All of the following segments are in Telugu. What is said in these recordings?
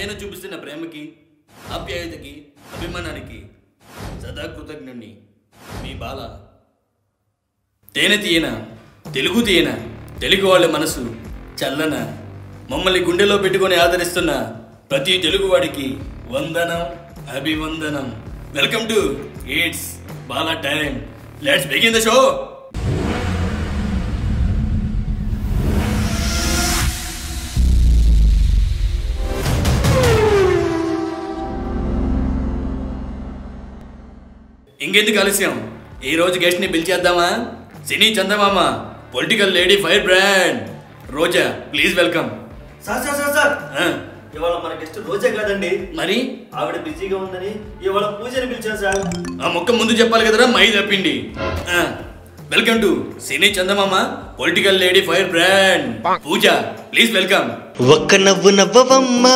మీద చూపిస్తున్న ప్రేమకి, ఆప్యాయతకి, అభిమానానికి సదా కృతజ్ఞుణ్ణి. మీ బాల. తేనె తీయన, తెలుగు తీయన, తెలుగు వాళ్ళ మనసు చల్లన, మమ్మల్ని గుండెలో పెట్టుకొని ఆదరిస్తున్న ప్రతి తెలుగువాడికి వందనం, అభివందనం. Welcome to it's Bala time. Let's begin the show. ఇంకెందుకు ఆలస్యం, ఈ రోజు గెస్ట్ ని పిలిచేద్దామా? సినీ చందమామ, political lady fire brand Roja. Please welcome. Sir ఇవాళ మన గెస్ట్ రోజా కాదండి. మరి ఆవిడ బిజీగా ఉందని ఇవాళ పూజని పిలిచాను సార్. ఆ మొక్క ముందు చెప్పాలి కదరా, మై తప్పిండి. వెల్కమ్ టు సినీ చందమామ, political lady fire brand Pooja. Please welcome. ఒక్క నవ్వు నవ్వవమ్మ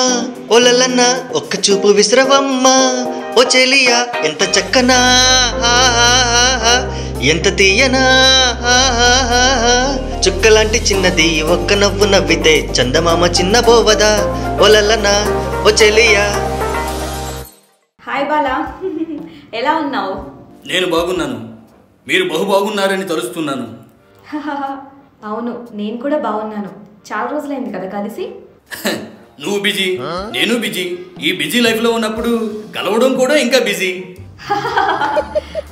ఒలలన్న, ఒక్క చూపు విసిరవమ్మ ఓ చెలియా, ఎంత చక్కనా ఎంత తీయనా, చుక్కలాంటి చిన్నది ఒక్క నవ్వు నవ్వితే చందమామ చిన్న బోవదా ఒలలన్న ఓ చెలియా. హాయ్ బాలా, ఎలా ఉన్నావు? నేను బాగున్నాను, మీరు బహు బాగున్నారని తలుస్తున్నాను. అవును, నేను కూడా బాగున్నాను. చాలా రోజులైంది కదా కలిసి. నువ్వు బిజీ, నేను బిజీ. ఈ బిజీ లైఫ్ లో ఉన్నప్పుడు కలవడం కూడా ఇంకా బిజీ.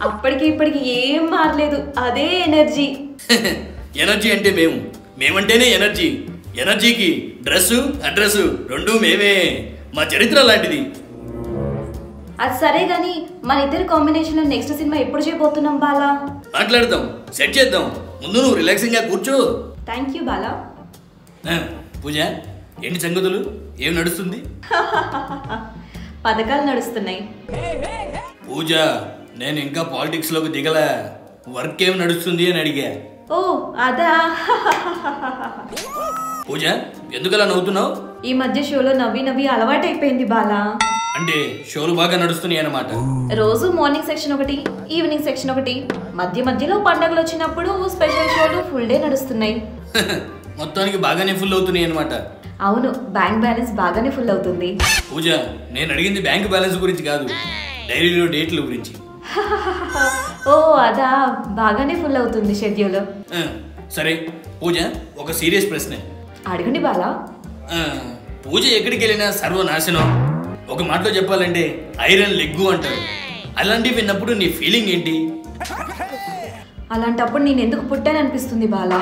అప్పటికి ఇప్పటికి ఏం మారలేదు, అదే ఎనర్జీ. ఎనర్జీ అంటే మేమంటేనే ఎనర్జీ. ఎనర్జీకి డ్రెస్సు, అడ్రస్ రెండూ మేమే. మా చరిత్ర లాంటిది. అది సరే గాని మన ఇద్దరి కాంబినేషన్ లో నెక్స్ట్ సినిమా ఎప్పుడు చేయబోతున్నాం బాలా? మాట్లాడదాం, సెట్ చేద్దాం. ముందు నువ్వు రిలాక్సింగ్ గా కూర్చో. Thank you Bala. పూజ, ఏంటి సంగతులు? ఏం నడుస్తుంది? పథకాలు నడుస్తున్నాయి. పూజ, నేను ఇంకా పాలిటిక్స్ లోకి దిగలా. వర్క్ ఏం నడుస్తుంది అని అడిగా. ఓ అదా. పూజ, ఎందుకలా నవ్వుతున్నావు? ఈ మధ్య షోలో నవ్వి నవ్వి అలవాటైపోయింది బాలా. అంటే షోలు బాగా నడుస్తున్నాయి అన్నమాట. రోజు మార్నింగ్ సెక్షన్ ఒకటి, ఈవినింగ్ సెక్షన్ ఒకటి, మధ్యలో పండగలు వచ్చినప్పుడు స్పెషల్ షోలు ఫుల్ డే నడుస్తున్నాయి. మొత్తానికి బాగానే ఫుల్ అవుతున్నాయి అన్నమాట. అవును, బ్యాంక్ బ్యాలెన్స్ బాగానే ఫుల్ అవుతుంది. పూజ, నేను అడిగింది బ్యాంక్ బ్యాలెన్స్ గురించి కాదు, డైరీలో డేట్ల గురించి. ఓ అదా, బాగానే ఫుల్ అవుతుంది షెడ్యూల్. సరే పూజ, ఒక సీరియస్ ప్రశ్న అడగండి బాలా. పూజ ఎక్కడికి వెళ్ళినా సర్వనాశనం. ఒక మాటలో చెప్పాలంటే ఐరన్ లెగ్గు అంటారు. అలాంటివి విన్నప్పుడు నీ ఫీలింగ్ ఏంటి? అలాంటప్పుడు నేను ఎందుకు పుట్టాననిపిస్తుంది బాలా.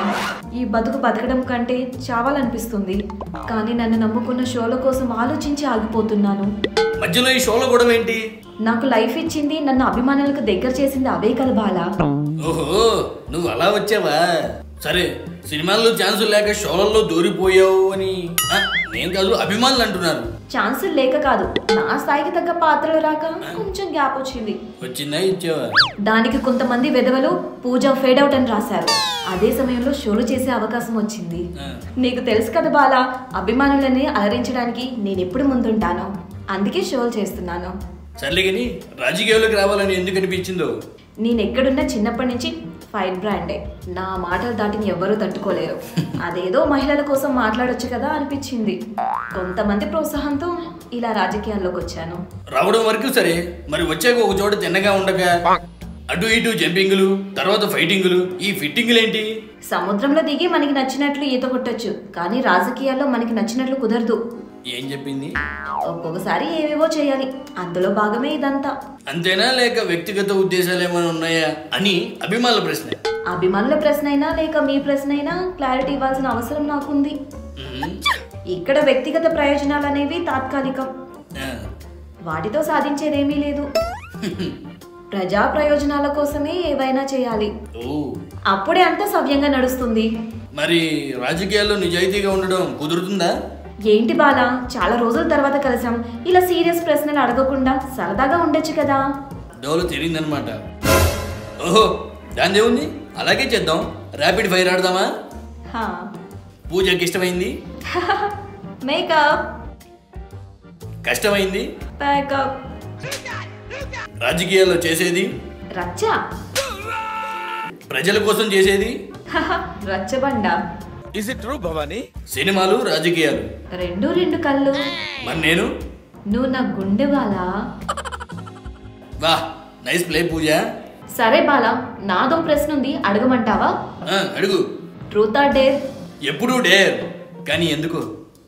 ఈ బతకడం కంటే చావాలనిపిస్తుంది. కానీ నన్ను నమ్ముకున్న షోల కోసం ఆలోచించి ఆగిపోతున్నాను. మధ్యలో ఈ షోలో గొడవ ఏంటి? నాకు లైఫ్ ఇచ్చింది, నన్ను అభిమానులకు దగ్గర చేసింది అవే కదా బాలా. ఓహో, నువ్వు అలా వచ్చావా? సరే, సినిమాల్లో ఛాన్సులు లేక షోలలో దూరిపోయావు అని నేను కాదు, అభిమానులు అంటున్నారు. ఛాన్సులు లేక కాదు, నా స్థాయికి తగ్గ పాత్రలు రాక కొంచెం గ్యాప్ వచ్చింది. వచ్చిందా, ఇచ్చావా? దానికి కొంతమంది వెధవలు పూజ ఫేడ్ అవుట్ అని రాశారు. అదే సమయంలో షోలు చేసే అవకాశం వచ్చింది. నీకు తెలుసు కదా బాలా, అభిమానులని అలరించడానికి నేను ఎప్పుడు ముందుంటాను. అందుకే షోలు చేస్తున్నాను. సర్లే కానీ రాజకీయాల్లోకి రావాలని ఎందుకు అనిపించిందో? నేను ఎక్కడున్నా చిన్నప్పటి నుంచి ఫైర్ బ్రాండే. నా మాటలు దాటిని ఎవ్వరూ తట్టుకోలేరు. అదేదో మహిళల కోసం మాట్లాడొచ్చు కదా అనిపించింది. కొంతమంది ప్రోత్సాహంతో ఇలా రాజకీయాల్లోకి వచ్చాను. రావడం వరకు సరే, మరి వచ్చాక ఒక చోట తిన్నగా ఉండగా అటు ఇటు జంపింగులు, తర్వాత ఫైటింగులు, ఈ ఫిట్టింగులు ఏంటి? సముద్రంలో దిగి మనకి నచ్చినట్లు ఈత కొట్టొచ్చు, కానీ రాజకీయాల్లో మనకి నచ్చినట్లు కుదరదు. ఏం చెప్పింది? ఒక్కొక్కసారి ఏవేవో చేయాలి, అందులో భాగమే ఇదంతా. అంతేనా, లేక వ్యక్తిగత ఉద్దేశాలు ఏమైనా ఉన్నాయా అని అభిమానుల ప్రశ్న. అభిమానుల ప్రశ్న అయినా లేక మీ ప్రశ్న అయినా క్లారిటీ ఇవ్వాల్సిన అవసరం నాకుంది. ఇక్కడ వ్యక్తిగత ప్రయోజనాలు అనేవి తాత్కాలికం, వాటితో సాధించేదేమీ లేదు. ప్రజా ప్రయోజనాల కోసమే ఏవైనా చేయాలి, అప్పుడే అంతా సవ్యంగా నడుస్తుంది. మరి రాజకీయాల్లో నిజాయితీగా ఉండడం కుదురుతుందా? ఏంటి బాలా, చాలా రోజుల తర్వాత కలిసాం, ఇలా సీరియస్ ప్రశ్నలు అడగకుండా సరదాగా ఉండొచ్చు కదా. డోలు తిరిగిందనమాట. ఓహో, దాని ఏముంది, అలాగే చేద్దాం. ర్యాపిడ్ ఫైర్ ఆడదామా? పూజకి ఇష్టమైంది మేకప్, కష్టమైంది ప్యాకప్, రాజకీయాల్లో చేసేది రచ్చ, ప్రజల కోసం చేసేది రచ్చబండ, Is it true, Bhavani? సినిమాలు రాజకీయాలు రెండు కళ్ళు. మరి నేను నువ్వు నా గుండె బాలా. వా నైస్ ప్లే పూజ. సరే బాలా, నాదో ప్రశ్న ఉంది, అడగమంటావా? అడుగు. Truth or dare? ఎప్పుడూ డేర్, కానీ ఎందుకు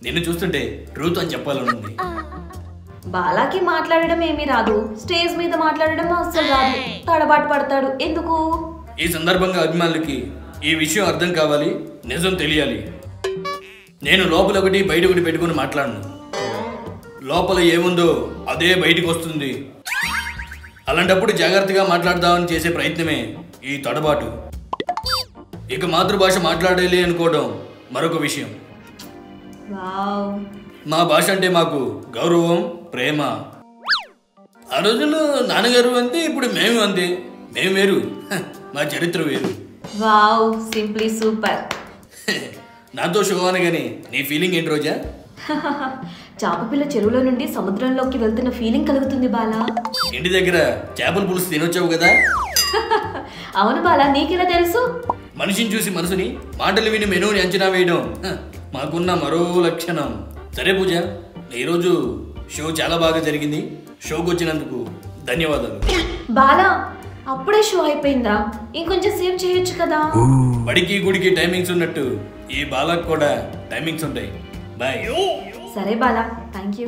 నిన్ను చూస్తుంటే ట్రూత్ అని చెప్పాలనుంది. బాలాకి మాట్లాడడం ఏమీ రాదు, స్టేజ్ మీద మాట్లాడడం అస్సలు రాదు, తడబాటు పడతాడు. ఎందుకు? ఈ సందర్భంగా అభిమానులకి ఈ విషయం అర్థం కావాలి, నిజం తెలియాలి. నేను లోపల ఒకటి బయట ఒకటి పెట్టుకుని మాట్లాడను. లోపల ఏముందో అదే బయటికి వస్తుంది. అలాంటప్పుడు జాగ్రత్తగా మాట్లాడదామని చేసే ప్రయత్నమే ఈ తడబాటు. ఇక మాతృభాష మాట్లాడాలి అనుకోవడం మరొక విషయం. వావ్. మా భాష అంటే మాకు గౌరవం, ప్రేమ. ఆ రోజుల్లో నాన్నగారు అంతే, ఇప్పుడు మేము అంతే. మేము వేరు, మా చరిత్ర వేరు. Wow, simply super. నాతో షో అనగానే నీ ఫీలింగ్ ఏంటి రోజా? చాపపిల్ల చెరువులో నుండి సముద్రంలోకి వెళ్తున్న ఫీలింగ్ కలుగుతుంది బాలా. ఇంటి దగ్గర చేపల పులుసు తినొచ్చావు కదా? అవును బాలా, నీకెలా తెలుసు? మనిషిని చూసి మనసుని, మాటలు విని మెనూని అంచనా వేయడం మాకున్న మరో లక్షణం. సరే పూజ, ఈరోజు షో చాలా బాగా జరిగింది. షోకి వచ్చినందుకు ధన్యవాదాలు. బాలా, అప్పుడే షో అయిపోయిందా? ఇంకొంచెం సేవ్ చేయొచ్చు కదా. బడికి గుడికి టైమింగ్స్ ఉన్నట్టు ఈ బాలకు కూడా టైమింగ్స్ ఉంటాయి. బాయ్. సరే బాలా, థ్యాంక్ యూ.